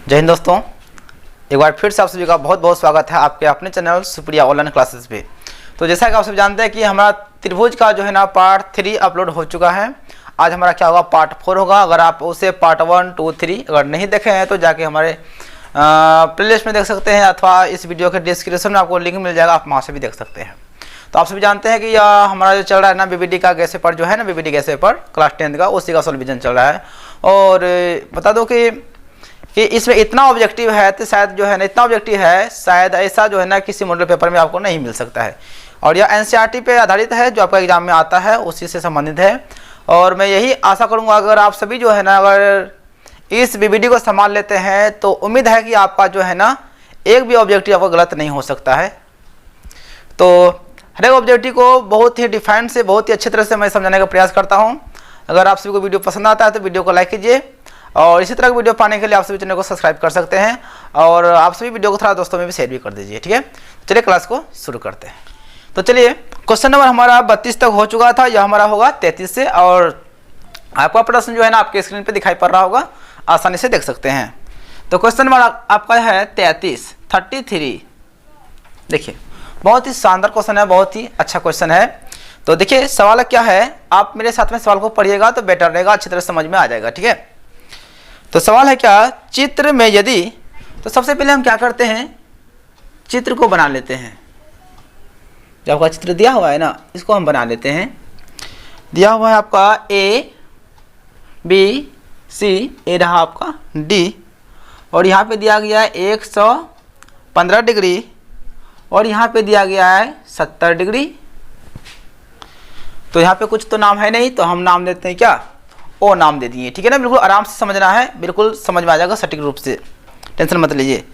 जय हिंद दोस्तों, एक बार फिर से आप सभी का बहुत बहुत स्वागत है आपके अपने चैनल सुप्रिया ऑनलाइन क्लासेस पे। तो जैसा कि आप सब जानते हैं कि हमारा त्रिभुज का जो है ना पार्ट 3 अपलोड हो चुका है। आज हमारा क्या होगा, पार्ट 4 होगा। अगर आप उसे पार्ट 1, 2, 3 अगर नहीं देखे हैं तो जाके हमारे प्लेलिस्ट में देख सकते हैं, अथवा इस वीडियो के डिस्क्रिप्शन में आपको लिंक मिल जाएगा, आप वहाँ से भी देख सकते हैं। तो आप सभी जानते हैं कि हमारा जो चल रहा है ना बीबीडी का गैस पेपर जो है ना, बीबीडी गैस पेपर क्लास 10 का, उसी का सोल्यूशन चल रहा है। और बता दो कि इसमें इतना ऑब्जेक्टिव है तो शायद जो है ना, इतना ऑब्जेक्टिव है शायद ऐसा जो है ना किसी मॉडल पेपर में आपको नहीं मिल सकता है। और यह एनसीईआरटी पे आधारित है, जो आपका एग्जाम में आता है उसी से संबंधित है। और मैं यही आशा करूंगा अगर आप सभी जो है ना अगर इस बीबीडी को संभाल लेते हैं तो उम्मीद है कि आपका जो है ना एक भी ऑब्जेक्टिव आपका गलत नहीं हो सकता है। तो हर एक ऑब्जेक्टिव को बहुत ही डिफाइन से, बहुत ही अच्छी तरह से मैं समझाने का प्रयास करता हूँ। अगर आप सभी को वीडियो पसंद आता है तो वीडियो को लाइक कीजिए, और इसी तरह की वीडियो पाने के लिए आप सभी चैनल को सब्सक्राइब कर सकते हैं, और आप सभी वीडियो को थोड़ा दोस्तों में भी शेयर भी कर दीजिए। ठीक है, चलिए क्लास को शुरू करते हैं। तो चलिए, क्वेश्चन नंबर हमारा 32 तक हो चुका था, यह हमारा होगा 33 से। और आपका प्रश्न जो है ना आपके स्क्रीन पे दिखाई पड़ रहा होगा, आसानी से देख सकते हैं। तो क्वेश्चन नंबर आपका है 33। देखिए, बहुत ही शानदार क्वेश्चन है, बहुत ही अच्छा क्वेश्चन है। तो देखिए सवाल क्या है, आप मेरे साथ में सवाल को पढ़िएगा तो बेटर रहेगा, अच्छी तरह समझ में आ जाएगा। ठीक है, तो सवाल है क्या, चित्र में यदि, तो सबसे पहले हम क्या करते हैं, चित्र को बना लेते हैं। जब आपका चित्र दिया हुआ है ना, इसको हम बना लेते हैं। दिया हुआ है आपका ए बी सी, ए रहा आपका डी, और यहाँ पे दिया गया है 115 डिग्री, और यहाँ पे दिया गया है 70 डिग्री। तो यहाँ पे कुछ तो नाम है नहीं, तो हम नाम देते हैं क्या, ओ नाम दे दिए। ठीक है ना, बिल्कुल आराम से समझना है, बिल्कुल समझ में आ जाएगा सटीक रूप से, टेंशन मत लीजिए।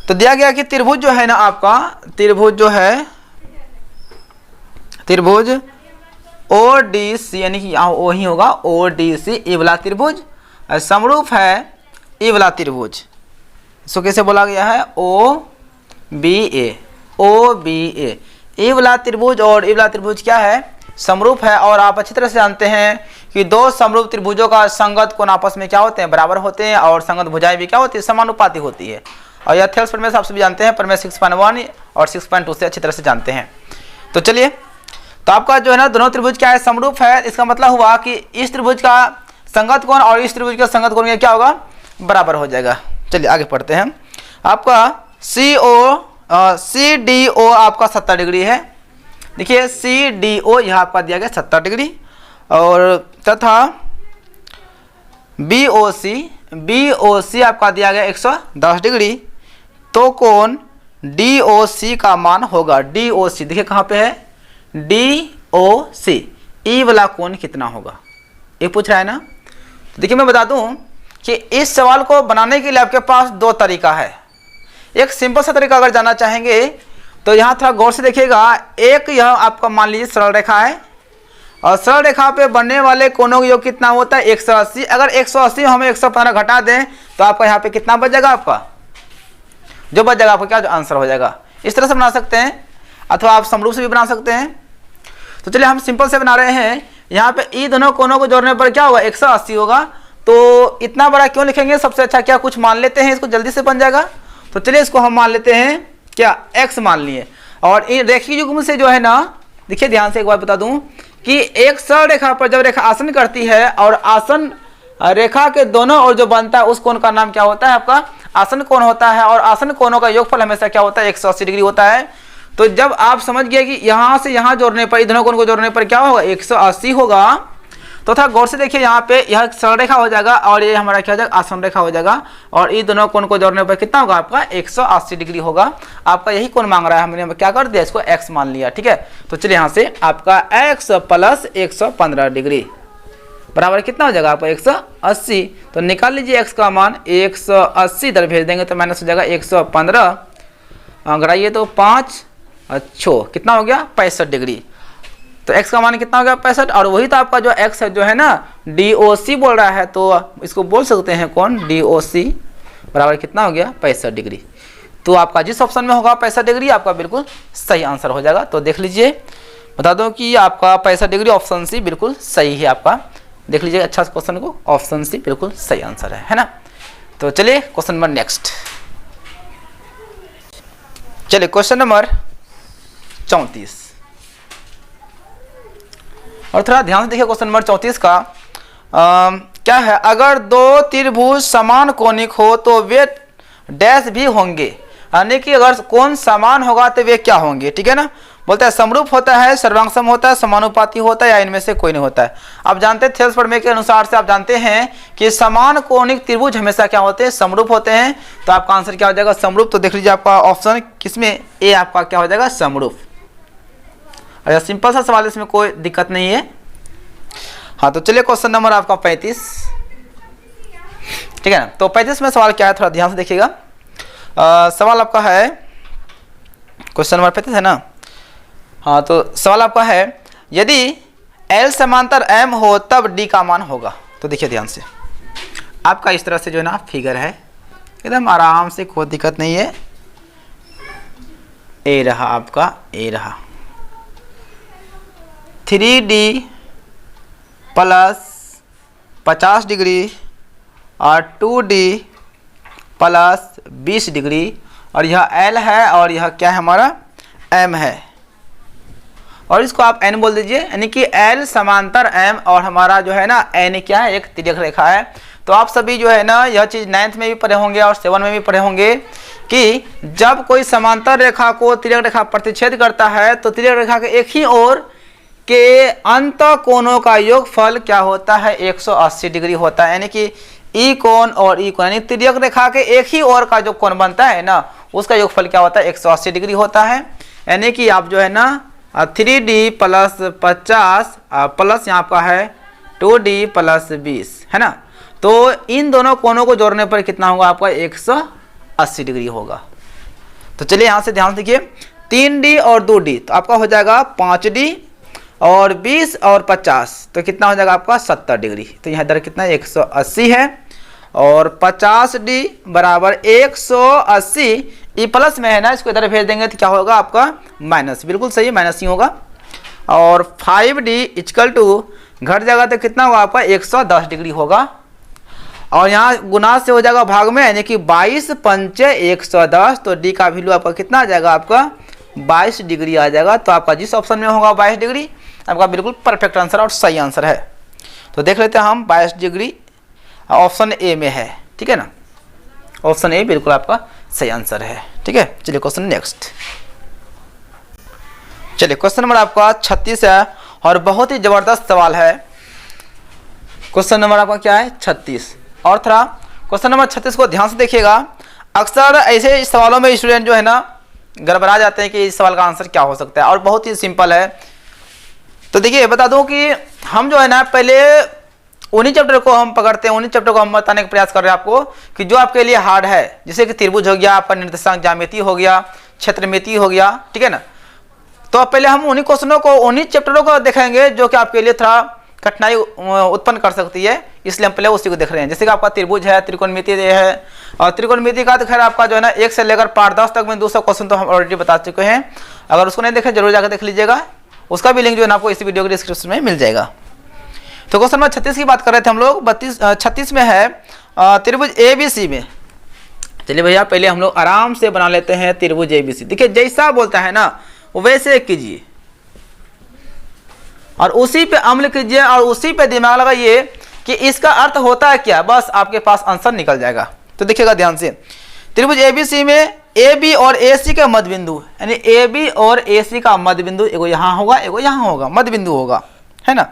तो दिया गया कि त्रिभुज जो है ना आपका, त्रिभुज जो है, त्रिभुज ओ डी सी, यानी कि यहाँ ओ ही होगा, ओ डी सी, ई वाला त्रिभुज समरूप है ई वाला त्रिभुज। इसको कैसे बोला गया है, ओ बी ए, ओ बी ए, ई वाला त्रिभुज और ई वाला त्रिभुज क्या है, समरूप है। और आप अच्छी तरह से जानते हैं कि दो समरूप त्रिभुजों का संगत कोण आपस में क्या होते हैं, बराबर होते हैं, और संगत भुजाएं भी क्या होती है, समानुपाती होती है। और यह थेल्स प्रमेय आप सभी जानते हैं, प्रमेय 6.1 और 6.2 से अच्छी तरह से जानते हैं। तो चलिए, तो आपका जो है ना दोनों त्रिभुज क्या है, समरूप है। इसका मतलब हुआ कि इस त्रिभुज का संगत कोण और इस त्रिभुज का संगत कोण क्या होगा, बराबर हो जाएगा। चलिए आगे पढ़ते हैं। आपका सी डी ओ आपका 70 डिग्री है। देखिए सी डी ओ यहाँ आपका दिया गया 70 डिग्री, और तथा बी ओ सी आपका दिया गया 110 डिग्री। तो कोण डी ओ सी का मान होगा, डी ओ सी देखिए कहाँ पे है, डी ओ सी, ई वाला कोण कितना होगा, ये पूछ रहा है ना। तो देखिए मैं बता दूं कि इस सवाल को बनाने के लिए आपके पास दो तरीका है। एक सिंपल सा तरीका अगर जानना चाहेंगे तो यहाँ थोड़ा गौर से देखिएगा। एक यह आपका मान लीजिए सरल रेखा है, और सरल रेखा पे बनने वाले कोणों का योग कितना होता है, 180। अगर 180 में हमें 115 घटा दें तो आपका यहाँ पे कितना बच जाएगा, आपका जो बच जाएगा आपका क्या जो आंसर हो जाएगा। इस तरह से बना सकते हैं, अथवा आप समरूप से भी बना सकते हैं। तो चलिए हम सिंपल से बना रहे हैं। यहाँ पे ई दोनों कोणों को जोड़ने पर क्या होगा, 180 होगा। तो इतना बड़ा क्यों लिखेंगे, सबसे अच्छा क्या कुछ मान लेते हैं, इसको जल्दी से बन जाएगा। तो चलिए इसको हम मान लेते हैं क्या, x मान लिए। और इन रेखीय युग्म से जो है ना, देखिए ध्यान से एक बार बता दूं कि एक सरल रेखा पर जब रेखा आसन करती है, और आसन रेखा के दोनों ओर जो बनता है उस कोण का नाम क्या होता है, आपका आसन कोण होता है। और आसन कोणों का योगफल हमेशा क्या होता है, 180 डिग्री होता है। तो जब आप समझ गए कि यहाँ से यहाँ जोड़ने पर, दोनों कोण को जोड़ने पर क्या होगा, 180 होगा, तो था गौर से देखिए यहाँ पे यह सरल रेखा हो जाएगा, और ये हमारा क्या हो जाएगा, आसन रेखा हो जाएगा। और ये दोनों कोण को जोड़ने पर कितना होगा, आपका 180 डिग्री होगा। आपका यही कोण मांग रहा है, हमने क्या कर दिया, इसको x मान लिया। ठीक है, तो चलिए यहाँ से आपका x प्लस 115 डिग्री बराबर कितना हो जाएगा, आपका 180। तो निकाल लीजिए x का मान, 180 इधर भेज देंगे तो माइनस हो जाएगा 115, घटाइए तो 5 अच्छो कितना हो गया, 65 डिग्री। तो x का मान कितना हो गया, 65। और वही तो आपका जो x है जो है ना, DOC बोल रहा है, तो इसको बोल सकते हैं कौन, DOC बराबर कितना हो गया, 65 डिग्री। तो आपका जिस ऑप्शन में होगा 65 डिग्री आपका बिल्कुल सही आंसर हो जाएगा। तो देख लीजिए, बता दो कि आपका 65 डिग्री ऑप्शन सी बिल्कुल सही है आपका। देख लीजिए अच्छा क्वेश्चन को, ऑप्शन सी बिल्कुल सही आंसर है ना। तो चलिए क्वेश्चन नंबर नेक्स्ट। चलिए क्वेश्चन नंबर 34 और थोड़ा ध्यान से देखिए क्वेश्चन नंबर 34 का क्या है। अगर दो त्रिभुज समान कोणिक हो तो वे डैश भी होंगे, यानी कि अगर कोण समान होगा तो वे क्या होंगे, ठीक है ना। बोलता है समरूप होता है, सर्वांगसम होता है, समानुपाती होता है या इनमें से कोई नहीं होता है। आप जानते हैं थेल्स प्रमेय के अनुसार से आप जानते हैं कि समान कोणिक त्रिभुज हमेशा क्या होते हैं, समरूप होते हैं। तो आपका आंसर क्या हो जाएगा, समरूप। तो देख लीजिए आपका ऑप्शन किसमें, ए आपका क्या हो जाएगा, समरूप। अच्छा सिंपल सा सवाल, इसमें कोई दिक्कत नहीं है। हाँ तो चलिए क्वेश्चन नंबर आपका 35, ठीक है ना। तो 35 में सवाल क्या है, थोड़ा ध्यान से देखिएगा। सवाल आपका है, क्वेश्चन नंबर 35 है ना। हाँ तो सवाल आपका है, यदि L समांतर M हो तब D का मान होगा। तो देखिए ध्यान से, आपका इस तरह से जो है ना फिगर है, एकदम आराम से, कोई दिक्कत नहीं है। ए रहा आपका, ए रहा 3D प्लस 50 डिग्री और 2D प्लस 20 डिग्री, और यह L है और यह क्या है हमारा M है, और इसको आप N बोल दीजिए, यानी कि L समांतर M और हमारा जो है ना N क्या है, एक तिर्यक रेखा है। तो आप सभी जो है ना यह चीज़ 9th में भी पढ़े होंगे और 7 में भी पढ़े होंगे कि जब कोई समांतर रेखा को तिर्यक रेखा प्रतिच्छेद करता है तो तिर्यक रेखा के एक ही ओर के अंत कोणों का योगफल क्या होता है, 180 डिग्री होता है। यानी कि ई कोण और ई कोण, यानी तिर्यक रेखा के एक ही ओर का जो कोण बनता है ना, उसका योगफल क्या होता है, 180 डिग्री होता है। यानी कि आप जो है ना 3D प्लस 50 प्लस यहाँ का है 2D प्लस 20 है ना। तो इन दोनों कोणों को जोड़ने पर कितना होगा आपका, 180 डिग्री होगा। तो चलिए यहाँ से ध्यान से देखिए, 3D और 2D तो आपका हो जाएगा 5D, और 20 और 50 तो कितना हो जाएगा आपका 70 डिग्री। तो यहाँ इधर कितना 180 है, और 50D बराबर 180, ई प्लस में है ना, इसको इधर भेज देंगे तो क्या होगा आपका माइनस, बिल्कुल सही माइनस ही होगा। और 5D इक्वल टू घट जाएगा तो कितना होगा आपका 110 डिग्री होगा, और यहाँ गुना से हो जाएगा भाग में, यानी कि 22 पंचे 110, तो डी का वैल्यू आपका कितना आ जाएगा, आपका 22 डिग्री आ जाएगा। तो आपका जिस ऑप्शन में होगा 22 डिग्री आपका बिल्कुल परफेक्ट आंसर और सही आंसर है। तो देख लेते हैं हम, 22 डिग्री ऑप्शन ए में है, ठीक है ना। ऑप्शन ए बिल्कुल आपका सही आंसर है, ठीक है। चलिए क्वेश्चन नेक्स्ट। चलिए क्वेश्चन नंबर आपका 36 है और बहुत ही जबरदस्त सवाल है। क्वेश्चन नंबर आपका क्या है, 36। और थोड़ा क्वेश्चन नंबर 36 को ध्यान से देखिएगा। अक्सर ऐसे सवालों में स्टूडेंट जो है ना गड़बड़ा जाते हैं कि इस सवाल का आंसर क्या हो सकता है, और बहुत ही सिंपल है। तो देखिए बता दूं कि हम जो है ना पहले उन्हीं चैप्टर को हम पकड़ते हैं, उन्हीं चैप्टर को हम बताने का प्रयास कर रहे हैं आपको कि जो आपके लिए हार्ड है, जैसे कि त्रिभुज हो गया, आपका निर्देशांक ज्यामिति हो गया, क्षेत्रमिति हो गया, ठीक है ना। तो पहले हम उन्हीं क्वेश्चनों को, उन्हीं चैप्टरों को देखेंगे जो कि आपके लिए थोड़ा कठिनाई उत्पन्न कर सकती है, इसलिए हम पहले उसी को देख रहे हैं। जैसे कि आपका त्रिभुज है, त्रिकोणमिति है, और त्रिकोणमिति का तो खैर आपका जो है ना 1 से लेकर पार्ट 10 तक में 200 क्वेश्चन तो हम ऑलरेडी बता चुके हैं। अगर उसको नहीं देखें जरूर जाकर देख लीजिएगा, उसका भी लिंक जो है ना आपको इसी वीडियो के डिस्क्रिप्शन में मिल जाएगा। तो क्वेश्चन नंबर 36 की बात कर रहे थे हम लोग, 36 में है त्रिभुज ABC में। चलिए भैया पहले हम लोग आराम से बना लेते हैं त्रिभुज ABC। देखिए जैसा बोलता है ना वैसे कीजिए, और उसी पे अमल कीजिए, और उसी पे दिमाग लगाइए कि इसका अर्थ होता है क्या, बस आपके पास आंसर निकल जाएगा। तो देखिएगा ध्यान से, त्रिभुज ABC में AB और AC का मध्य बिंदु, यानी AB और AC का मध्य बिंदु एगो यहाँ होगा, एगो यहाँ होगा, मध्य बिंदु होगा, है ना।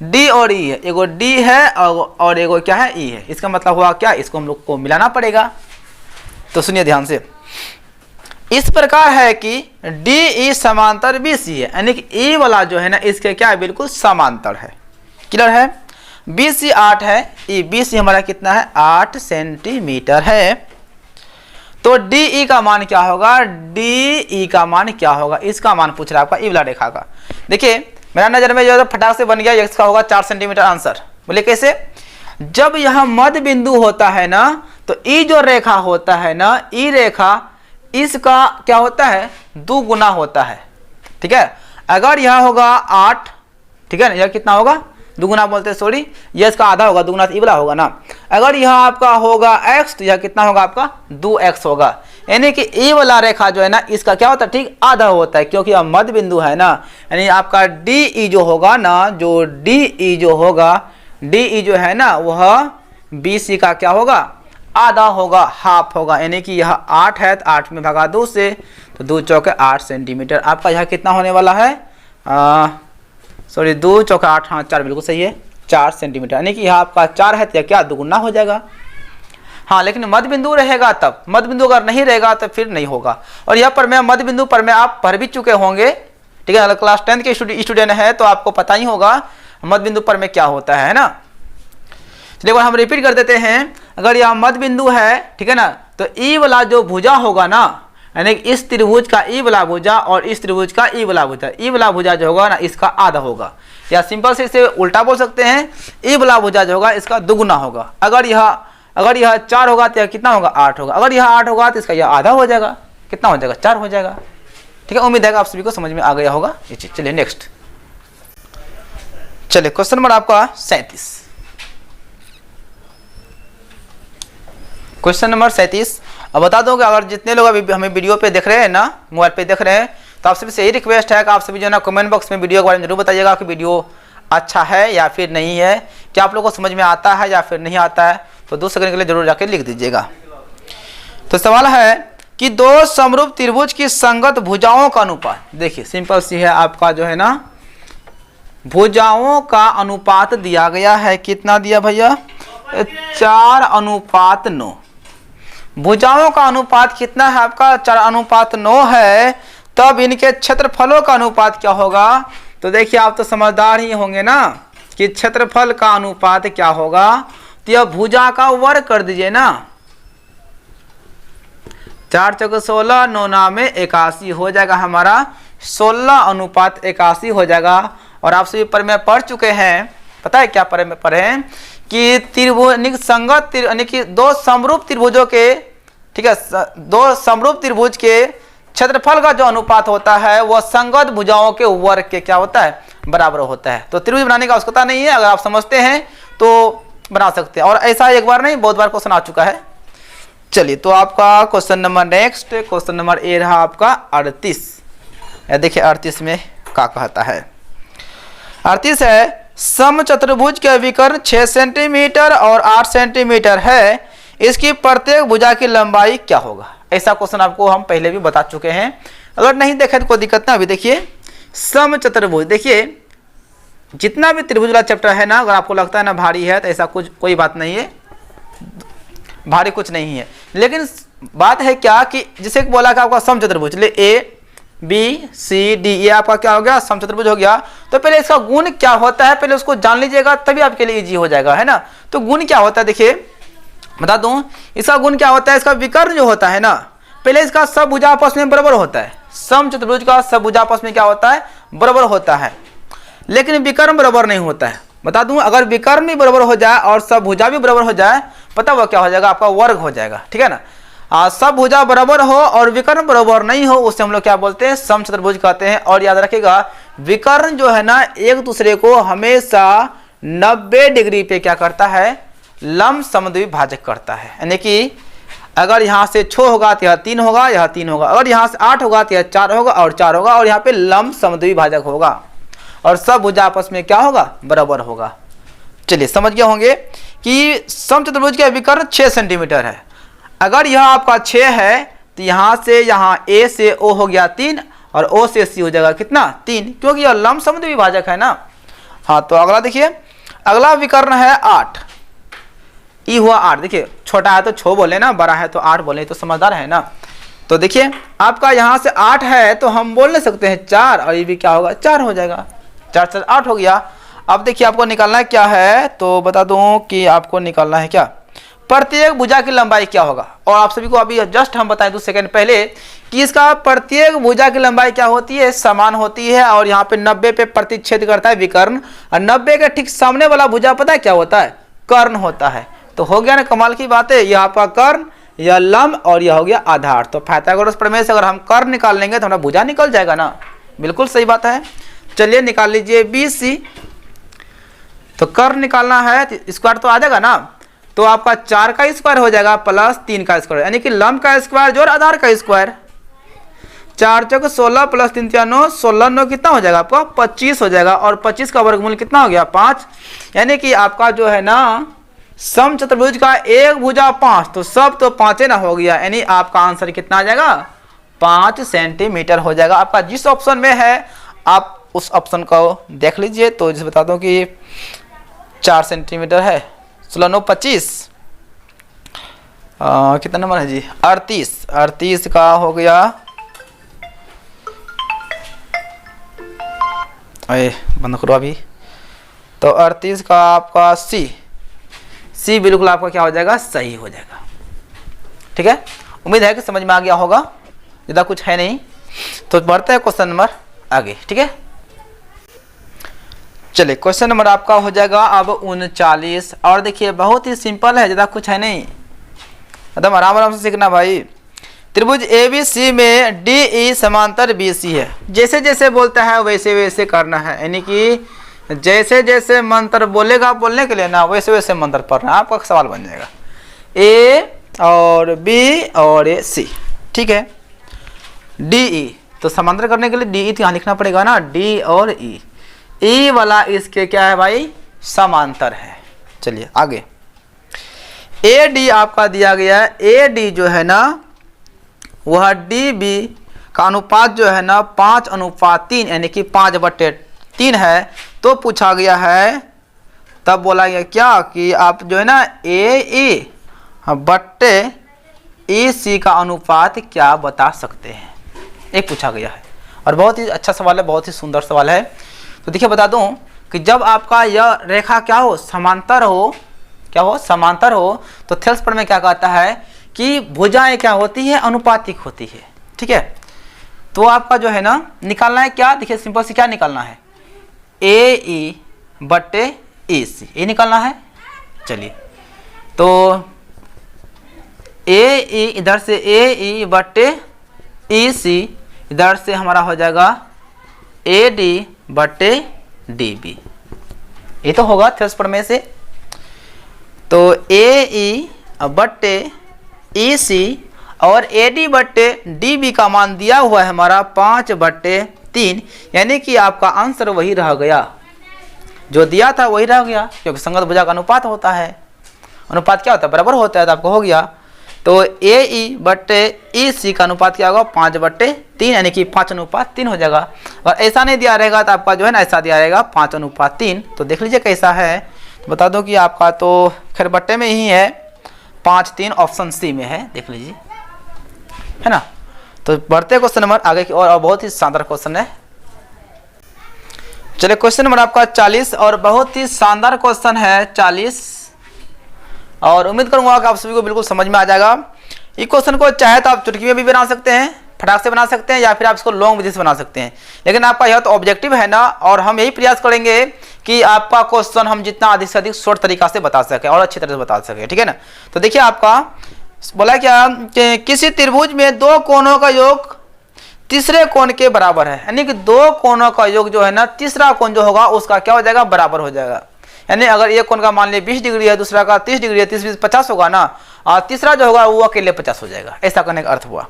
D और E है, एगो D है और एगो क्या है E है। इसका मतलब हुआ क्या, इसको हम लोग को मिलाना पड़ेगा। तो सुनिए ध्यान से, इस प्रकार है कि DE समांतर BC है, यानी कि E वाला जो है ना इसके क्या है, बिल्कुल समांतर है। क्लियर है। BC 8 है, BC हमारा कितना है, 8 सेंटीमीटर है। तो DE का मान क्या होगा, DE का मान क्या होगा, इसका मान पूछ रहा है आपका ई वाला रेखा का। देखिए मेरा नजर में जो है फटाक से बन गया, x का होगा 4 सेंटीमीटर आंसर। बोले कैसे, जब यह मध्य बिंदु होता है ना तो ई जो रेखा होता है ना, ई रेखा इसका क्या होता है, 2 गुना होता है, ठीक है। अगर यह होगा 8, ठीक है ना, यह कितना होगा, दुगुना बोलते हैं, सॉरी, यह इसका आधा होगा, दुगुना तो ई वाला होगा ना। अगर यह आपका होगा x तो यह कितना होगा आपका 2x होगा, यानी कि ई वाला रेखा जो है ना इसका क्या होता है, ठीक आधा होता है, क्योंकि यह मध्य बिंदु है ना। यानी आपका डी जो होगा ना, जो डी जो होगा, डी जो है ना वह BC का क्या होगा, आधा होगा, हाफ होगा। यानी कि यह 8 है तो 8 में भगा 2 से, तो 2 चौके 8 सेंटीमीटर। आपका यह कितना होने वाला है, सॉरी 2 चौके 8, हाँ 4 बिल्कुल सही है, 4 सेंटीमीटर। यानी कि यह आपका 4 है तो यह क्या दुगुना हो जाएगा। हाँ, लेकिन मध्य बिंदु रहेगा तब, मध्य बिंदु अगर नहीं रहेगा तो फिर नहीं होगा। और यह पर मैं मध्य बिंदु पर मैं आप पढ़ भी चुके होंगे, ठीक है, अगर क्लास 10 के स्टूडेंट है तो आपको पता ही होगा मध्य बिंदु पर में क्या होता है ना। चलिए हम रिपीट कर देते हैं। अगर यह मध्य बिंदु है, ठीक है ना, तो ई वाला जो भुजा होगा ना, यानी इस त्रिभुज का ई वाला भुजा और इस त्रिभुज का ई वाला भुजा, ई वाला भुजा जो होगा ना इसका आधा होगा, या सिंपल से इसे उल्टा बोल सकते हैं, ई वाला भुजा जो होगा इसका दुगुना होगा। अगर यह 4 होगा तो यह कितना होगा, 8 होगा। अगर यह 8 होगा तो इसका यह आधा हो जाएगा, कितना हो जाएगा, 4 हो जाएगा। ठीक है, उम्मीद है आप सभी को समझ में आ गया होगा ये चीज। चलिए नेक्स्ट, चलिए क्वेश्चन नंबर आपका 37। Question number 37। अब बता दूं कि अगर जितने लोग अभी हमें वीडियो पे देख रहे हैं ना, मोबाइल पे देख रहे हैं, तो आप सभी से यही रिक्वेस्ट है कि आप सभी जो है ना कमेंट बॉक्स में वीडियो के बारे में जरूर बताइएगा कि वीडियो अच्छा है या फिर नहीं है, क्या आप लोगों को समझ में आता है या फिर नहीं आता है, तो 2 सेकंड के लिए जरूर जाके लिख दीजिएगा। तो सवाल है कि 2 समरूप त्रिभुज की संगत भुजाओं का अनुपात। देखिए सिंपल सी है, आपका जो है ना भुजाओं का अनुपात दिया गया है, कितना दिया भैया, 4:9। भुजाओं का अनुपात कितना है आपका, 4:9 है। तब इनके क्षेत्रफलों का अनुपात क्या होगा। तो देखिए आप तो समझदार ही होंगे ना कि क्षेत्रफल का अनुपात क्या होगा। तो यह भुजा का वर्ग कर दीजिए ना, 4 चौके 16, 9 में 81 हो जाएगा हमारा, 16:81 हो जाएगा। और आप सभी पर में पढ़ चुके हैं, पता है क्या पढ़े हैं कि त्रिभुज संगत यानी कि 2 समरूप त्रिभुजों के, ठीक है, 2 समरूप त्रिभुज के क्षेत्रफल का जो अनुपात होता है वह संगत भुजाओं के वर्ग के क्या होता है, बराबर होता है। तो त्रिभुज बनाने की आवश्यकता नहीं है, अगर आप समझते हैं तो बना सकते हैं। और ऐसा एक बार नहीं बहुत बार क्वेश्चन आ चुका है। चलिए तो आपका question number next, question number A रहा आपका 38। देखिए 38 में क्या कहता है। 38 है, समचतुर्भुज के विकर्ण 6 सेंटीमीटर और 8 सेंटीमीटर है, इसकी प्रत्येक भुजा की लंबाई क्या होगा। ऐसा क्वेश्चन आपको हम पहले भी बता चुके हैं, अगर नहीं देखे तो कोई दिक्कत ना। अभी देखिए समचतुर्भुज, देखिए जितना भी त्रिभुज वाला चैप्टर है ना, अगर आपको लगता है ना भारी है तो ऐसा कुछ कोई बात नहीं है, भारी कुछ नहीं है। लेकिन बात है क्या कि जिसे बोला कि आपका समचतुर्भुज, ले ABCD ये आपका क्या हो गया, समचतुर्भुज हो गया। तो पहले इसका गुण क्या होता है पहले उसको जान लीजिएगा, तभी आपके लिए इजी हो जाएगा, है ना। तो गुण क्या होता है, देखिए बता दूं, इसका गुण क्या होता है, इसका विकर्ण जो होता है ना, पहले इसका सब भुजा आपस में बराबर होता है। समचतुर्भुज का सब भुजा आपस में क्या होता है, बराबर होता है, लेकिन विकर्ण बराबर नहीं होता है। बता दूं, अगर विकर्ण भी बराबर हो जाए और सब भुजा भी बराबर हो जाए, पता हुआ क्या हो जाएगा, आपका वर्ग हो जाएगा, ठीक है ना। सब भुजा बराबर हो और विकर्ण बराबर नहीं हो, उससे हम लोग क्या बोलते हैं, समचतुर्भुज कहते हैं। और याद रखिएगा विकर्ण जो है ना एक दूसरे को हमेशा 90 डिग्री पे क्या करता है, लंब समद्विभाजक करता है। यानी कि अगर यहाँ से 6 होगा तो यह 3 होगा, यह 3 होगा, अगर यहाँ से 8 होगा तो यह 4 होगा और 4 होगा, और यहाँ पे लंब समद्विभाजक होगा और सब भुजा आपस में क्या होगा, बराबर होगा। चलिए समझ गए होंगे कि समचतुर्भुज का विकर्ण 6 सेंटीमीटर है। अगर यह आपका 6 है तो यहाँ से यहाँ A से O हो गया 3 और O से C हो जाएगा कितना, 3, क्योंकि यह लंब समद्विभाजक है ना। हाँ तो अगला देखिए, अगला विकर्ण है 8, ई हुआ 8। देखिए छोटा है तो 6 बोले ना, बड़ा है तो 8 बोले, तो समझदार है ना। तो देखिए आपका यहाँ से 8 है तो हम बोल नहीं सकते हैं 4, और ये भी क्या होगा, 4 हो जाएगा, 4 से 8 हो गया। अब देखिए आपको निकालना है क्या है, तो बता दूं कि आपको निकालना है क्या, प्रत्येक भुजा की लंबाई क्या होगा। और आप सभी को अभी जस्ट हम बताएं 2 सेकंड पहले कि इसका प्रत्येक भुजा की लंबाई क्या होती है, समान होती है। और यहाँ पे 90 पे प्रतिच्छेद करता है विकर्ण, और 90 के ठीक सामने वाला भुजा पता है क्या होता है, कर्ण होता है। तो हो गया ना कमाल की बात है, यह आपका कर्ण, यह लंब और यह हो गया आधार। तो पाइथागोरस प्रमेय से अगर हम कर्ण निकाल लेंगे तो हमारा भुजा निकल जाएगा ना, बिल्कुल सही बात है। चलिए निकाल लीजिए BC। तो कर्ण निकालना है तो स्क्वायर तो आ जाएगा ना, तो आपका 4 का स्क्वायर हो जाएगा प्लस 3 का स्क्वायर, यानी कि लंब का स्क्वायर जोड़ आधार का स्क्वायर। 4 चौक 16 प्लस 3 3 9, 16 9 कितना हो जाएगा आपका 25 हो जाएगा, और 25 का वर्गमूल कितना हो गया 5। यानी कि आपका जो है ना सम चतुर्भुज का एक भुजा 5, तो सब तो 5 ना हो गया, यानी आपका आंसर कितना आ जाएगा 5 सेंटीमीटर हो जाएगा। आपका जिस ऑप्शन में है आप उस ऑप्शन को देख लीजिए। तो जिसे बता दूं कि 4 सेंटीमीटर है, 16 9 25, कितना नंबर है जी 38 का हो गया, बंद करो अभी। तो 38 का आपका सी बिल्कुल आपका क्या हो जाएगा सही हो जाएगा। ठीक है, उम्मीद है कि समझ में आ गया होगा, ज़्यादा कुछ है नहीं। तो बढ़ते हैं क्वेश्चन नंबर आगे। ठीक है, चलिए क्वेश्चन नंबर आपका हो जाएगा अब 39। और देखिए बहुत ही सिंपल है, ज़्यादा कुछ है नहीं, एकदम आराम आराम से सीखना भाई। त्रिभुज ABC में DE समांतर BC है। जैसे जैसे बोलता है वैसे वैसे करना है, यानी कि जैसे जैसे मंत्र बोलेगा बोलने के लिए ना वैसे वैसे मंत्र पढ़ना, आपका सवाल बन जाएगा A और B और C। ठीक है, DE तो समांतर करने के लिए DE तो यहाँ लिखना पड़ेगा ना, D और E वाला इसके क्या है भाई समांतर है। चलिए आगे, AD आपका दिया गया है, AD जो है ना वह DB का अनुपात जो है ना 5:3 यानी कि 5/3 है। तो पूछा गया है, तब बोला गया क्या कि आप जो है ना AE बट्टे EC का अनुपात क्या बता सकते हैं, एक पूछा गया है। और बहुत ही अच्छा सवाल है, बहुत ही सुंदर सवाल है। तो देखिए बता दूं कि जब आपका यह रेखा क्या हो समांतर हो, क्या हो समांतर हो, तो थेल्सपर में क्या कहता है कि भुजाएं क्या होती है अनुपातिक होती है। ठीक है, तो आपका जो है ना निकालना है क्या, देखिए सिंपल से क्या निकालना है AE बट्टे EC, ये निकालना है। चलिए तो AE इधर से AE बट्टे EC, इधर से हमारा हो जाएगा AD बट्टे DB, ये तो होगा थेल्सपर में से। तो AE बट्टे EC और AD बट्टे DB का मान दिया हुआ है हमारा 5/3, यानी कि आपका आंसर वही रह गया, जो दिया था वही रह गया, क्योंकि संगत भुजा का अनुपात होता है, अनुपात क्या होता है बराबर होता है, तो आपको हो गया। तो AE बट्टे EC का अनुपात क्या होगा 5/3, यानी कि 5:3 हो जाएगा। और ऐसा नहीं दिया रहेगा तो आपका जो है ना ऐसा दिया रहेगा 5:3। तो देख लीजिए कैसा है, बता दो कि आपका तो खैर बट्टे में ही है, 5-3 ऑप्शन C में है, देख लीजिए है ना। तो बढ़ते क्वेश्चन नंबर आगे की और बहुत ही शानदार क्वेश्चन है। चलिए क्वेश्चन नंबर आपका 40 और बहुत ही शानदार क्वेश्चन है 40, और उम्मीद करूंगा कि आप सभी को बिल्कुल समझ में आ जाएगा। इस क्वेश्चन को चाहे तो आप चुटकी में भी बना सकते हैं, फटाक से बना सकते हैं, या फिर आप इसको लॉन्ग विधि से बना सकते हैं, लेकिन आपका यह तो ऑब्जेक्टिव है ना, और हम यही प्रयास करेंगे कि आपका क्वेश्चन हम जितना अधिक से अधिक शॉर्ट तरीका से बता सकें और अच्छी तरह से बता सकें। ठीक है ना। तो देखिए आपका बोला क्या कि किसी त्रिभुज में दो कोणों का योग तीसरे कोण के बराबर है, यानी कि दो कोणों का योग जो है ना तीसरा कोण जो होगा उसका क्या हो जाएगा बराबर हो जाएगा। यानी अगर एक कोण का मान लिया 20 डिग्री है, दूसरा का 30 डिग्री है, 30 50 होगा ना, और तीसरा जो होगा वो अकेले 50 हो जाएगा। ऐसा करने का अर्थ हुआ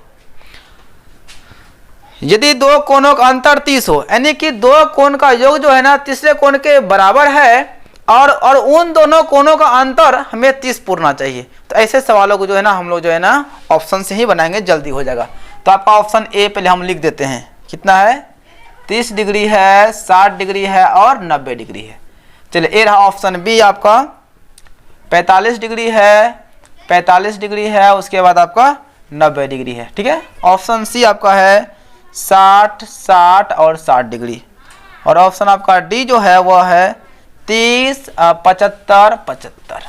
यदि दो कोणों का अंतर 30 हो, यानी कि दो कोण का योग जो है ना तीसरे कोण के बराबर है, और उन दोनों कोणों का अंतर हमें 30 पूरना चाहिए। तो ऐसे सवालों को जो है ना हम लोग जो है ना ऑप्शन से ही बनाएंगे, जल्दी हो जाएगा। तो आपका ऑप्शन ए पहले हम लिख देते हैं, कितना है 30 डिग्री है, 60 डिग्री है और 90 डिग्री है। चलिए ए रहा ऑप्शन बी आपका 45 डिग्री है, 45 डिग्री है, उसके बाद आपका 90 डिग्री है। ठीक है, ऑप्शन सी आपका है 60 60 और 60 डिग्री, और ऑप्शन आपका डी जो है वह है 30 75 75।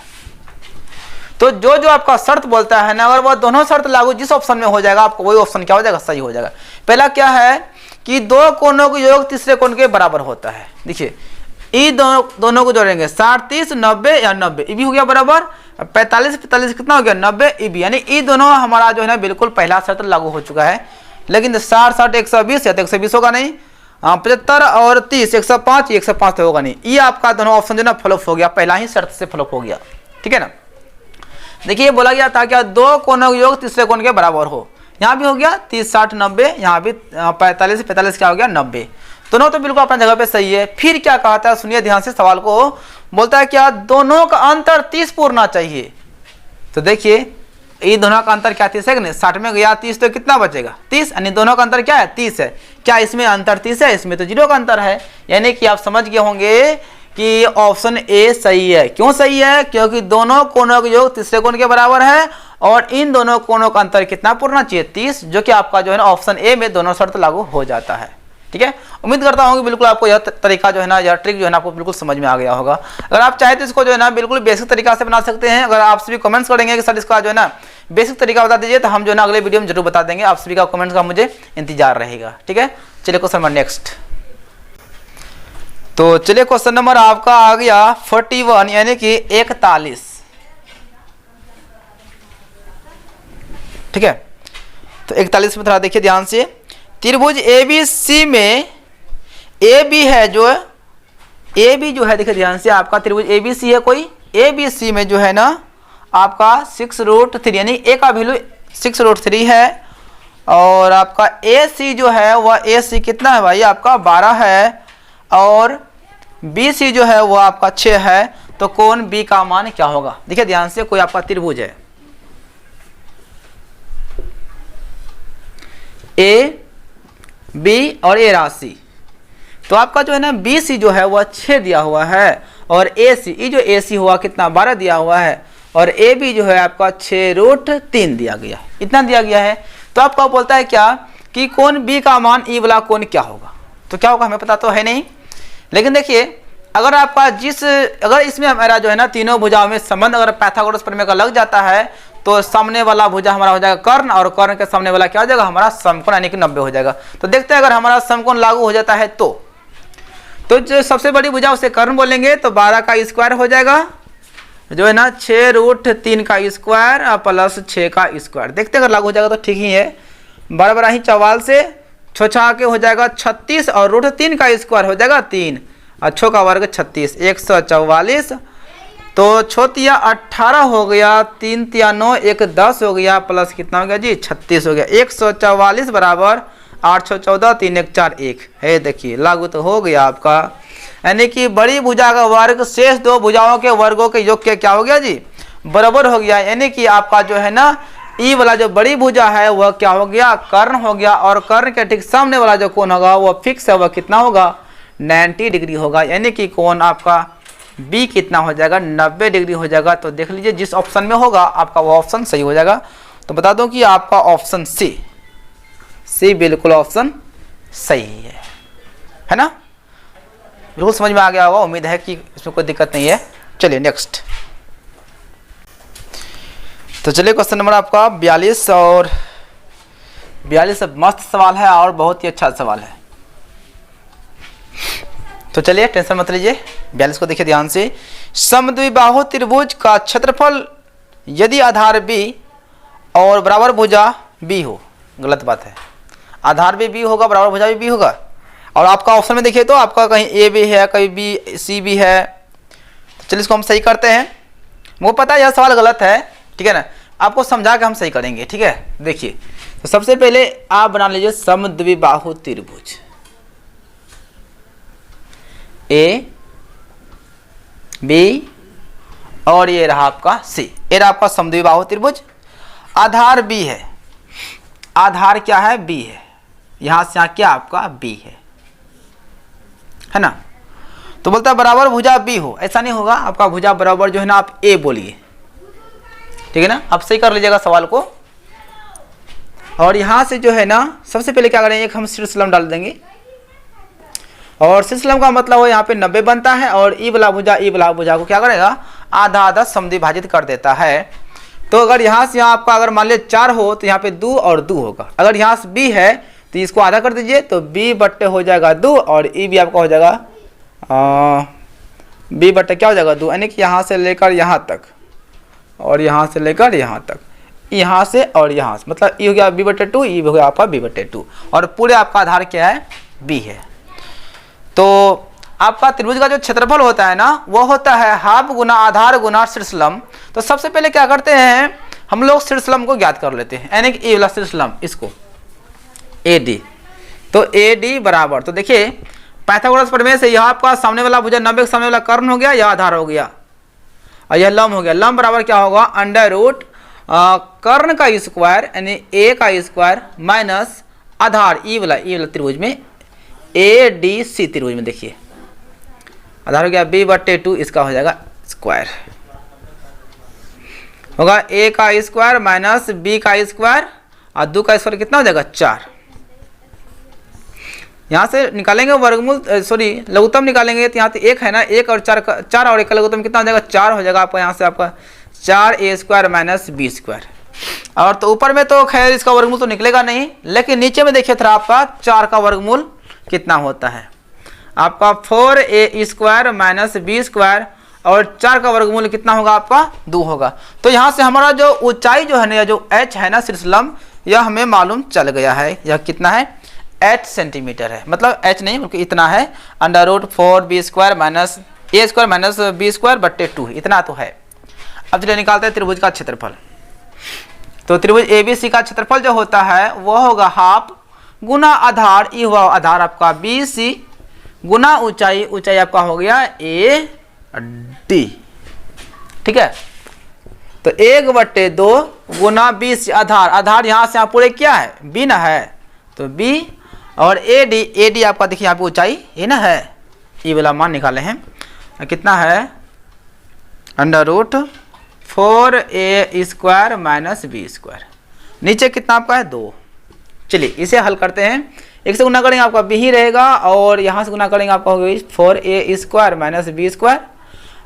तो जो जो आपका शर्त बोलता है ना, अगर वह दोनों शर्त लागू जिस ऑप्शन में हो जाएगा आपको वही ऑप्शन क्या हो जाएगा सही हो जाएगा। पहला क्या है कि दो कोणों का योग तीसरे कोण के बराबर होता है। देखिए ये दोनों को जोड़ेंगे 60 30 90 या 90, ये भी हो गया बराबर, 45 45 कितना हो गया 90, ये भी, यानी ये दोनों हमारा जो है ना बिल्कुल पहला शर्त लागू हो चुका है। लेकिन 60 60 120 या तो 120 होगा नहीं, 75 और 30 105, 105 तो होगा नहीं। ये आपका दोनों ऑप्शन जो ना फ्लॉप हो गया, पहला ही शर्त से फ्लॉप हो गया, ठीक है ना। देखिए बोला गया था क्या दो कोणों का योग तीसरे कोण के बराबर हो, यहाँ भी हो गया 30 60 90, यहाँ भी 45 45 क्या हो गया 90, दोनों तो बिल्कुल अपना जगह पे सही है। फिर क्या कहता है सुनिए ध्यान से सवाल को, बोलता है क्या दोनों का अंतर 30 पूरना चाहिए। तो देखिए ये दोनों का अंतर क्या 30 है कि नहीं, 60 में गया 30 तो कितना बचेगा 30, यानी दोनों का अंतर क्या है 30 है। क्या इसमें अंतर 30 है, इसमें तो 0 का अंतर है। यानी कि आप समझ गए होंगे कि ऑप्शन ए सही है। क्यों सही है, क्योंकि दोनों कोणों का योग तीसरे कोण के बराबर है और इन दोनों कोणों का अंतर कितना पूरना चाहिए 30, जो कि आपका जो है ना ऑप्शन ए में दोनों शर्त लागू हो जाता है, ठीक है। उम्मीद करता हूँ कि बिल्कुल आपको यह तरीका जो है ना, यह ट्रिक जो है ना आपको बिल्कुल समझ में आ गया होगा। अगर आप चाहे तो इसको जो है ना बिल्कुल बेसिक तरीका से बना सकते हैं। अगर आप सभी कमेंट्स करेंगे कि सर इसका जो है ना बेसिक तरीका बता दीजिए, तो हम जो है ना अगले वीडियो में जरूर बता देंगे। आप सभी का कमेंट्स का मुझे इंतजार रहेगा, ठीक है। चलिए क्वेश्चन नंबर नेक्स्ट। तो चलिए क्वेश्चन नंबर आपका आ गया 41 यानी कि 41, ठीक है। तो 41 में थोड़ा देखिए ध्यान से, त्रिभुज ABC में AB है जो AB जो है देखिए ध्यान से, आपका त्रिभुज ABC है कोई, ABC में जो है ना आपका 6√3 यानी A का वैल्यू 6√3 है और आपका AC जो है वह AC कितना है भाई आपका 12 है और BC जो है वो आपका 6 है। तो कोण B का मान क्या होगा। देखिए ध्यान से, कोई आपका त्रिभुज है A B और A राशि, तो आपका जो है ना BC जो है वह 6 दिया हुआ है और AC ये जो AC हुआ कितना 12 दिया हुआ है और AB जो है आपका 6√3 दिया गया, इतना दिया गया है। तो आपका बोलता है क्या कि कोण B का मान E वाला कोण क्या होगा। तो क्या होगा हमें पता तो है नहीं, लेकिन देखिए अगर आपका अगर इसमें हमारा जो है ना तीनों भुजाओं में संबंध अगर पाइथागोरस प्रमेय का लग जाता है तो सामने वाला भुजा हमारा हो जाएगा कर्ण और कर्ण के सामने वाला क्या हो जाएगा हमारा समकोण यानी कि 90 हो जाएगा। तो देखते हैं अगर हमारा समकोण लागू हो जाता है तो जो सबसे बड़ी भुजा उसे कर्ण बोलेंगे, तो 12 का स्क्वायर हो जाएगा जो है ना 6√3 का स्क्वायर प्लस 6 का स्क्वायर। देखते हैं अगर लागू हो जाएगा तो ठीक ही है, 12 ही 44 से 6 के हो जाएगा 36 और √3 का स्क्वायर हो जाएगा 3 और 6 का वर्ग 36 144। तो 6 18 हो गया, 3 9 1 10 हो गया प्लस कितना हो गया जी 36 हो गया। 144 बराबर 8 6 14 3 1 4 1 है। देखिए लागू तो हो गया आपका, यानी कि बड़ी भुजा का वर्ग शेष दो भुजाओं के वर्गों के योग के क्या हो गया जी बराबर हो गया। यानी कि आपका जो है ना ई वाला जो बड़ी भुजा है वह क्या हो गया कर्ण हो गया और कर्ण के ठीक सामने वाला जो कोण होगा वह फिक्स है, वह कितना होगा 90 डिग्री होगा। यानी कि कोण आपका बी कितना हो जाएगा 90 डिग्री हो जाएगा। तो देख लीजिए जिस ऑप्शन में होगा आपका वो ऑप्शन सही हो जाएगा। तो बता दूं कि आपका ऑप्शन सी बिल्कुल ऑप्शन सही है ना। बिल्कुल समझ में आ गया होगा, उम्मीद है कि इसमें कोई दिक्कत नहीं है। चलिए नेक्स्ट। तो चलिए क्वेश्चन नंबर आपका 42 और 42 मस्त सवाल है और बहुत ही अच्छा सवाल है। तो चलिए टेंशन मत लीजिए, 42 को देखिए ध्यान से। समद्विबाहु त्रिभुज का क्षेत्रफल यदि आधार B और बराबर भुजा B हो, गलत बात है, आधार भी B होगा बराबर भुजा भी B होगा। और आपका ऑप्शन में देखिए तो आपका कहीं A भी है कहीं B C भी है। तो चलिए इसको हम सही करते हैं। मुझे पता है यह सवाल गलत है, ठीक है ना, आपको समझा के हम सही करेंगे, ठीक है। देखिए तो सबसे पहले आप बना लीजिए समद्विबाहु त्रिभुज A B और ये रहा आपका C। ये रहा आपका समद्विबाहु त्रिभुज, आधार B है, आधार क्या है B है, यहां से यहाँ क्या आपका B है ना। तो बोलता है बराबर भुजा B हो, ऐसा नहीं होगा, आपका भुजा बराबर जो है ना आप A बोलिए, ठीक है ना। आप सही कर लीजिएगा सवाल को। और यहां से जो है ना सबसे पहले क्या करेंगे, एक हम शीर्षलम डाल देंगे और शीर्षलम का मतलब हो यहाँ पे 90 बनता है और ई वाला भुजा को क्या करेगा आधा आधा समद्विभाजित कर देता है। तो अगर यहाँ से यहाँ आपका अगर मान लीजिए 4 हो तो यहाँ पे 2 और 2 होगा। अगर यहाँ से B है तो इसको आधा कर दीजिए तो B बट्टे हो जाएगा 2 और ई भी आपका हो जाएगा B बट्टे क्या हो जाएगा 2, यानी कि यहाँ से लेकर यहाँ तक और यहाँ से लेकर यहाँ तक, यहाँ से और यहाँ से, मतलब ई हो गया B बट्टे 2, ई हो गया आपका B बट्टे 2 और पूरे आपका आधार क्या है B है। तो आपका त्रिभुज का जो क्षेत्रफल होता है ना वो होता है हाफ गुना आधार गुना शीर्षलंब। तो सबसे पहले क्या करते हैं हम लोग शीर्षलंब को ज्ञात कर लेते हैं, यानी कि ए वाला शीर्षलंब इसको AD। तो AD बराबर, तो देखिए पाइथागोरस प्रमेय से यह आपका सामने वाला भुजा 90 के सामने वाला कर्ण हो गया, यह आधार हो गया और यह लंब हो गया। लंब बराबर क्या होगा अंडर रूट कर्ण का स्क्वायर यानी A का स्क्वायर माइनस आधार ई वाला त्रिभुज में ADC त्रिभुज में देखिए आधार हो गया B/2, इसका हो जाएगा स्क्वायर होगा A का स्क्वायर माइनस B का स्क्वायर और 2 का स्क्वायर कितना हो जाएगा 4। यहाँ से निकालेंगे वर्गमूल लघुत्तम निकालेंगे तो यहाँ से 1 है ना, 1 और 4 और 1 का लघुत्तम कितना हो जाएगा 4 हो जाएगा आपका, यहाँ से आपका 4A² माइनस B²। और तो ऊपर में तो खैर इसका वर्गमूल तो निकलेगा नहीं, लेकिन नीचे में देखिए थोड़ा आपका 4 का वर्गमूल कितना होता है आपका 4A² माइनस B² और 4 का वर्गमूल कितना होगा आपका 2 होगा। तो यहाँ से हमारा जो ऊंचाई जो है ना, जो h है ना शीर्षलंब, यह हमें मालूम चल गया है। यह कितना है 8 सेंटीमीटर है, मतलब h नहीं बल्कि इतना है under root 4B² minus A² minus B²/2 इतना तो है। अब चलिए निकालते हैं त्रिभुज का क्षेत्रफल। तो त्रिभुज ABC का क्षेत्रफल जो होता है वह होगा हाफ गुना आधार, ये हुआ आधार आपका BC गुना ऊंचाई, ऊंचाई आपका हो गया AD, ठीक है। तो 1/2 गुना BC आधार, आधार यहाँ से यहाँ पूरे क्या है B ना है, तो B और AD आपका देखिए यहाँ पे ऊंचाई ये ना है, ये वाला मान निकाले हैं कितना है under root 4A² minus B²। नीचे कितना आपका है 2। चलिए इसे हल करते हैं, 1 से गुना करेंगे आपका B ही रहेगा और यहाँ से गुना करेंगे आपका हो गया 4A² माइनस B²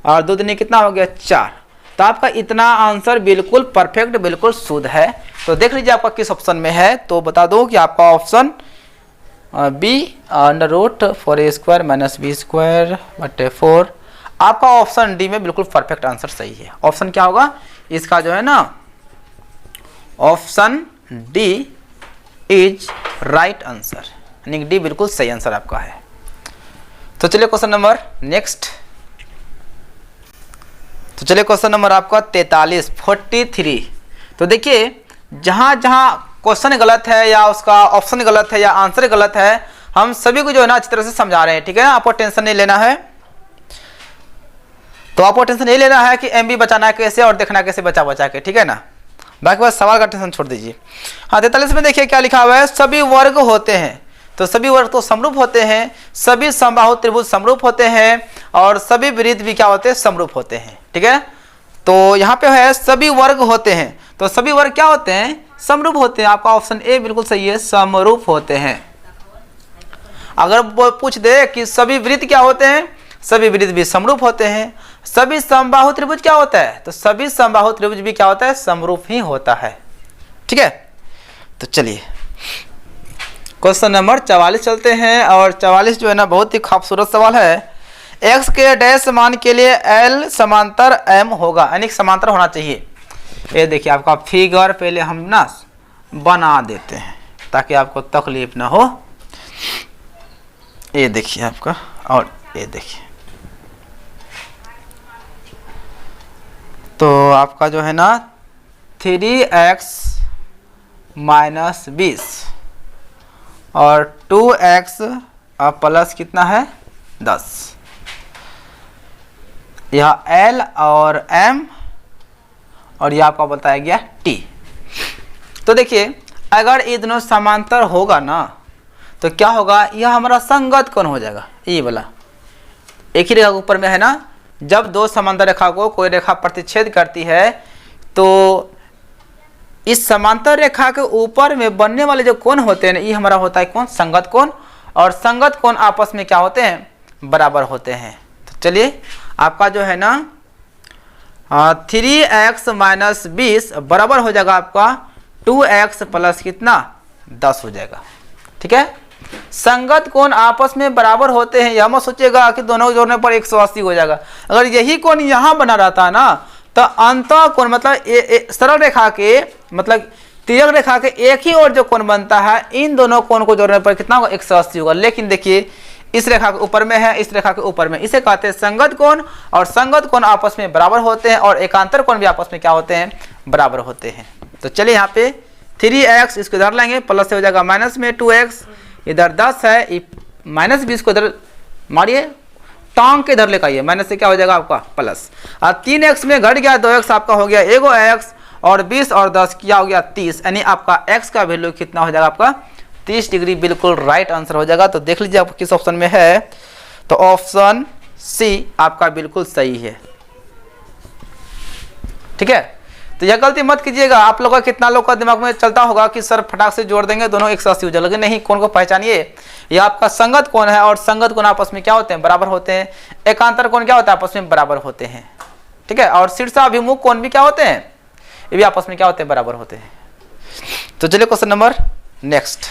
और 2 दूनी कितना हो गया 4। तो आपका इतना आंसर बिल्कुल परफेक्ट बिल्कुल शुद्ध है। तो देख लीजिए आपका किस ऑप्शन में है, तो बता दो कि आपका option B under root 4A² minus B²/4 आपका ऑप्शन डी में बिल्कुल परफेक्ट आंसर सही है। ऑप्शन क्या होगा इसका जो है ना, option D is right answer, यानी डी बिल्कुल सही आंसर आपका है। तो चलिए क्वेश्चन नंबर नेक्स्ट। तो चलिए क्वेश्चन नंबर आपका 43। तो देखिए जहां जहां क्वेश्चन गलत है या उसका ऑप्शन गलत है या आंसर गलत है, हम सभी को जो है ना अच्छी तरह से समझा रहे हैं, ठीक है ना। आपको टेंशन नहीं लेना है, तो आपको टेंशन नहीं लेना है कि MB बचाना है कैसे और देखना कैसे बचा के, ठीक है ना। बाकी बस सवाल का टेंशन छोड़ दीजिए। हाँ 43 में देखिए क्या लिखा हुआ है, सभी वर्ग होते हैं। तो सभी वर्ग तो समरूप होते हैं, सभी समबाहु त्रिभुज समरूप होते हैं और सभी वृत्त भी क्या होते हैं समरूप होते हैं, ठीक है। तो यहाँ पे है सभी वर्ग होते हैं, तो सभी वर्ग क्या होते हैं समरूप होते हैं। आपका ऑप्शन ए बिल्कुल सही है, समरूप होते हैं। अगर वो पूछ दे कि सभी वृत्त क्या होते हैं, सभी वृत्त भी समरूप होते हैं। सभी समबाहु त्रिभुज क्या होता है, तो सभी समबाहु त्रिभुज भी क्या होता है समरूप ही होता है, ठीक है। तो चलिए क्वेश्चन नंबर 44 चलते हैं। और 44 जो है ना बहुत ही खूबसूरत सवाल है। x के डैश मान के लिए L समांतर M होगा, यानी समांतर होना चाहिए। ये देखिए आपका फिगर पहले हम ना बना देते हैं ताकि आपको तकलीफ ना हो। ये देखिए आपका, और ये देखिए तो आपका जो है ना 3x माइनस 20 और 2x प्लस कितना है 10, यह L और M और यह आपका बताया गया T। तो देखिए अगर ये दोनों समांतर होगा ना तो क्या होगा, यह हमारा संगत कोण हो जाएगा। ये वाला एक ही रेखा के ऊपर में है ना, जब दो समांतर रेखा को कोई रेखा प्रतिच्छेद करती है तो इस समांतर रेखा के ऊपर में बनने वाले जो कोण होते हैं ये हमारा होता है कौन संगत कोण, और संगत कोण आपस में क्या होते हैं बराबर होते हैं। तो चलिए आपका जो है ना 3x माइनस 20 बराबर हो जाएगा आपका 2x प्लस कितना 10 हो जाएगा, ठीक है। संगत कोण आपस में बराबर होते हैं, यह मत सोचिएगा कि दोनों जोड़ने पर 180 हो जाएगा। अगर यही कोण यहाँ बना रहता ना तो अंतः कोण मतलब सरल रेखा के मतलब तिर्यक रेखा के एक ही ओर जो कोण बनता है इन दोनों कोण को जोड़ने पर कितना होगा 180 होगा। लेकिन देखिए इस रेखा के ऊपर में है, इस रेखा के ऊपर में, इसे कहते हैं संगत कोण। और संगत कोण आपस में बराबर होते हैं और एकांतर कोण भी आपस में क्या होते हैं, बराबर होते हैं। तो चलिए यहाँ पे 3x इसको इधर लेंगे, प्लस से हो जाएगा माइनस में 2x, इधर 10 है, माइनस 20 को इधर मारिए, टांग के इधर लेकर आइए, माइनस से क्या हो जाएगा आपका प्लस। और 3x में घट गया 2x, आपका हो गया एगो x, और 20 और 10 क्या हो गया 30, यानी आपका x का वैल्यू कितना हो जाएगा आपका 30 डिग्री। बिल्कुल राइट आंसर हो जाएगा। तो देख लीजिए आप किस ऑप्शन में है, तो ऑप्शन सी आपका बिल्कुल सही है। ठीक है, तो यह गलती मत कीजिएगा। आप लोगों का कितना लोग का दिमाग में चलता होगा कि सर फटाक से जोड़ देंगे दोनों 180 हो जाएगा, नहीं, कोण को पहचानिए। यह आपका संगत कोण है और संगत कोण आपस में क्या होते हैं, बराबर होते हैं। एकांतर कोण क्या होता है, आपस में बराबर होते हैं। ठीक है, और शीर्षाभिमुख कोण भी क्या होते हैं, ये भी आपस में क्या होते हैं, बराबर होते हैं। तो चलिए क्वेश्चन नंबर नेक्स्ट।